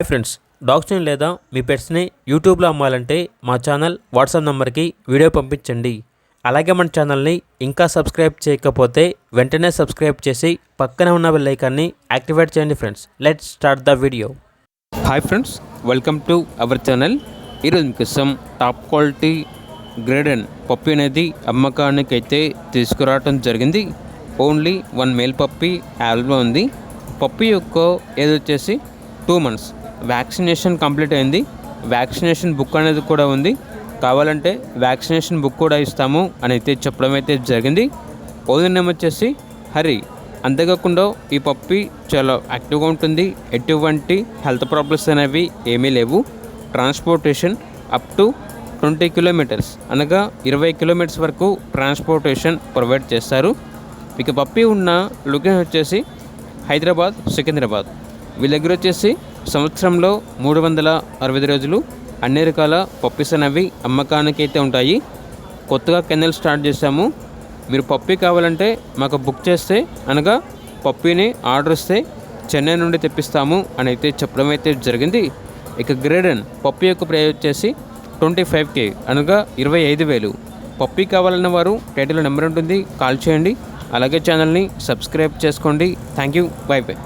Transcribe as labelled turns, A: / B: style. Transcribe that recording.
A: Hi friends, డాగ్స్ని లేదా మీ పెట్స్ని యూట్యూబ్లో అమ్మాలంటే మా ఛానల్ వాట్సాప్ నెంబర్కి వీడియో పంపించండి. అలాగే మన ఛానల్ని ఇంకా సబ్స్క్రైబ్ చేయకపోతే వెంటనే సబ్స్క్రైబ్ చేసి పక్కనే ఉన్న బెల్ ఐకాన్ని యాక్టివేట్ చేయండి. Friends, let's start the video. Hi friends, welcome to our channel. ఈరోజు మీకోసం టాప్ క్వాలిటీ గ్రేడెన్ పప్పి అనేది అమ్మకానికి అయితే తీసుకురావడం జరిగింది. ఓన్లీ 1 మేల్ పప్పి అవైలబుల్ ఉంది. పప్పి యొక్క ఏజ్ వచ్చేసి 2 months. వ్యాక్సినేషన్ కంప్లీట్ అయింది. వ్యాక్సినేషన్ బుక్ అనేది కూడా ఉంది. కావాలంటే వ్యాక్సినేషన్ బుక్ కూడా ఇస్తాము అని అయితే చెప్పడం అయితే జరిగింది. ఓనర్ నేమ్ వచ్చేసి హరి. అంతేకాకుండా ఈ పప్పి చాలా యాక్టివ్గా ఉంటుంది. ఎటువంటి హెల్త్ ప్రాబ్లమ్స్ అనేవి ఏమీ లేవు. ట్రాన్స్పోర్టేషన్ అప్ టు 20 kilometers అనగా 20 kilometers వరకు ట్రాన్స్పోర్టేషన్ ప్రొవైడ్ చేస్తారు. ఇక పప్పి ఉన్న లొకేషన్ వచ్చేసి హైదరాబాద్, సికింద్రాబాద్. వీళ్ళ దగ్గర వచ్చేసి సంవత్సరంలో 365 రోజులు అన్ని రకాల పప్పీస్ అనేవి అమ్మకానికి అయితే ఉంటాయి. కొత్తగా కెన్నెల్ స్టార్ట్ చేసాము. మీరు పప్పీ కావాలంటే మాకు బుక్ చేస్తే అనగా పప్పీని ఆర్డర్ ఇస్తే చెన్నై నుండి తెప్పిస్తాము అని అయితే చెప్పడం అయితే జరిగింది. ఇక గ్రేడెన్ పప్పీ యొక్క ప్రైస్ వచ్చేసి 25K అనగా 25,000. పప్పీ కావాలన్న వారు టైటిల్ నెంబర్ ఉంటుంది, కాల్ చేయండి. అలాగే ఛానల్ని సబ్స్క్రైబ్ చేసుకోండి. Thank you, by by.